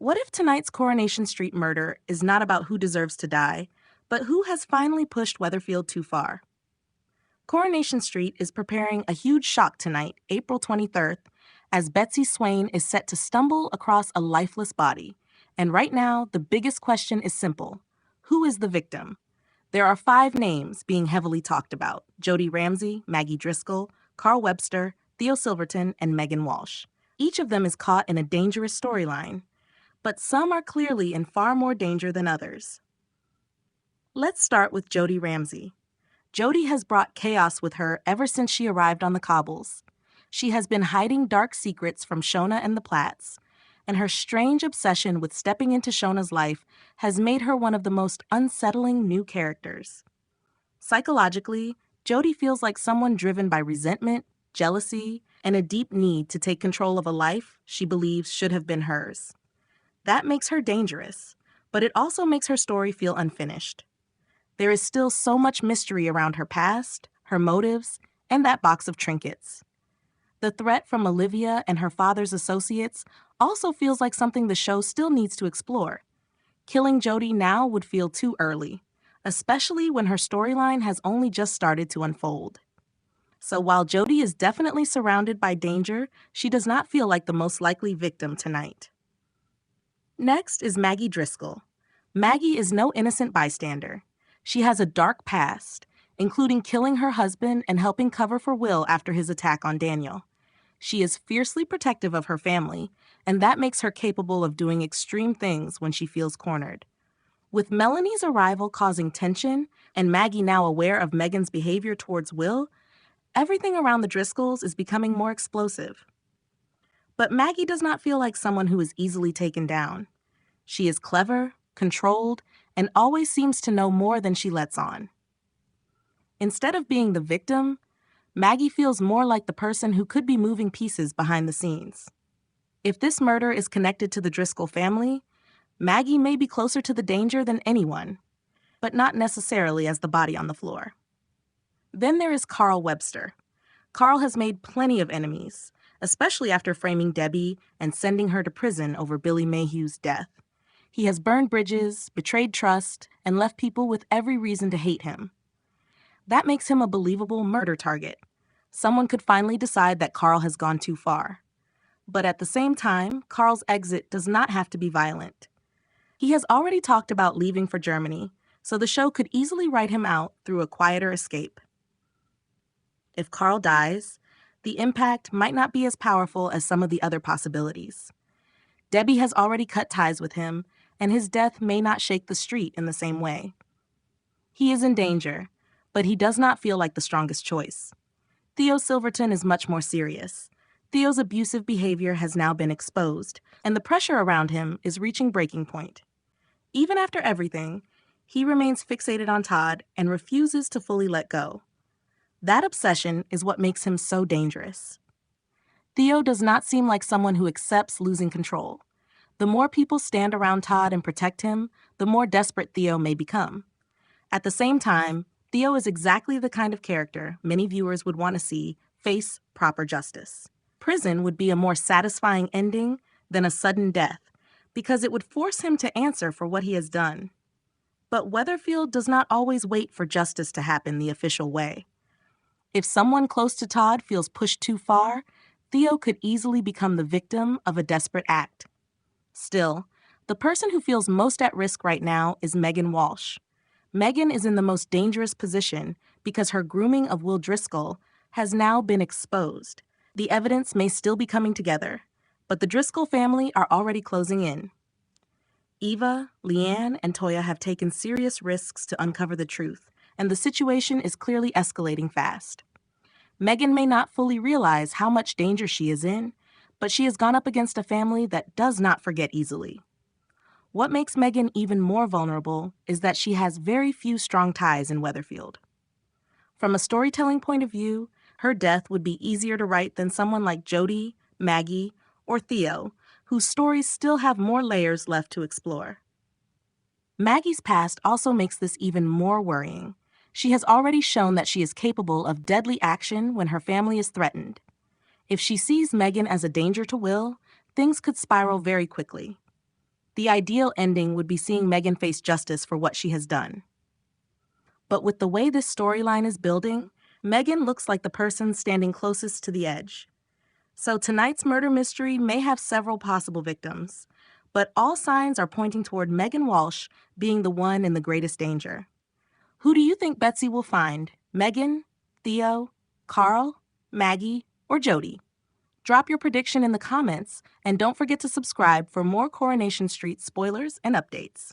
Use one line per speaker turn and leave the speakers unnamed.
What if tonight's Coronation Street murder is not about who deserves to die, but who has finally pushed Weatherfield too far? Coronation Street is preparing a huge shock tonight, April 23rd, as Betsy Swain is set to stumble across a lifeless body. And right now, the biggest question is simple. Who is the victim? There are 5 names being heavily talked about: Jodie Ramsey, Maggie Driscoll, Carl Webster, Theo Silverton, and Megan Walsh. Each of them is caught in a dangerous storyline, but some are clearly in far more danger than others. Let's start with Jodie Ramsey. Jodie has brought chaos with her ever since she arrived on the cobbles. She has been hiding dark secrets from Shona and the Platts, and her strange obsession with stepping into Shona's life has made her one of the most unsettling new characters. Psychologically, Jodie feels like someone driven by resentment, jealousy, and a deep need to take control of a life she believes should have been hers. That makes her dangerous, but it also makes her story feel unfinished. There is still so much mystery around her past, her motives, and that box of trinkets. The threat from Olivia and her father's associates also feels like something the show still needs to explore. Killing Jodie now would feel too early, especially when her storyline has only just started to unfold. So while Jodie is definitely surrounded by danger, she does not feel like the most likely victim tonight. Next is Maggie Driscoll. Maggie is no innocent bystander. She has a dark past, including killing her husband and helping cover for Will after his attack on Daniel. She is fiercely protective of her family, and that makes her capable of doing extreme things when she feels cornered. With Melanie's arrival causing tension, and Maggie now aware of Megan's behavior towards Will, everything around the Driscolls is becoming more explosive. But Maggie does not feel like someone who is easily taken down. She is clever, controlled, and always seems to know more than she lets on. Instead of being the victim, Maggie feels more like the person who could be moving pieces behind the scenes. If this murder is connected to the Driscoll family, Maggie may be closer to the danger than anyone, but not necessarily as the body on the floor. Then there is Carl Webster. Carl has made plenty of enemies, especially after framing Debbie and sending her to prison over Billy Mayhew's death. He has burned bridges, betrayed trust, and left people with every reason to hate him. That makes him a believable murder target. Someone could finally decide that Carl has gone too far. But at the same time, Carl's exit does not have to be violent. He has already talked about leaving for Germany, so the show could easily write him out through a quieter escape. If Carl dies, the impact might not be as powerful as some of the other possibilities. Debbie has already cut ties with him, and his death may not shake the street in the same way. He is in danger, but he does not feel like the strongest choice. Theo Silverton is much more serious. Theo's abusive behavior has now been exposed, and the pressure around him is reaching breaking point. Even after everything, he remains fixated on Todd and refuses to fully let go. That obsession is what makes him so dangerous. Theo does not seem like someone who accepts losing control. The more people stand around Todd and protect him, the more desperate Theo may become. At the same time, Theo is exactly the kind of character many viewers would want to see face proper justice. Prison would be a more satisfying ending than a sudden death, because it would force him to answer for what he has done. But Weatherfield does not always wait for justice to happen the official way. If someone close to Todd feels pushed too far, Theo could easily become the victim of a desperate act. Still, the person who feels most at risk right now is Megan Walsh. Megan is in the most dangerous position because her grooming of Will Driscoll has now been exposed. The evidence may still be coming together, but the Driscoll family are already closing in. Eva, Leanne, and Toya have taken serious risks to uncover the truth, and the situation is clearly escalating fast. Megan may not fully realize how much danger she is in, but she has gone up against a family that does not forget easily. What makes Megan even more vulnerable is that she has very few strong ties in Weatherfield. From a storytelling point of view, her death would be easier to write than someone like Jodie, Maggie, or Theo, whose stories still have more layers left to explore. Maggie's past also makes this even more worrying. She has already shown that she is capable of deadly action when her family is threatened. If she sees Megan as a danger to Will, things could spiral very quickly. The ideal ending would be seeing Megan face justice for what she has done. But with the way this storyline is building, Megan looks like the person standing closest to the edge. So tonight's murder mystery may have several possible victims, but all signs are pointing toward Megan Walsh being the one in the greatest danger. Who do you think Betsy will find? Megan, Theo, Carl, Maggie, or Jodie? Drop your prediction in the comments, and don't forget to subscribe for more Coronation Street spoilers and updates.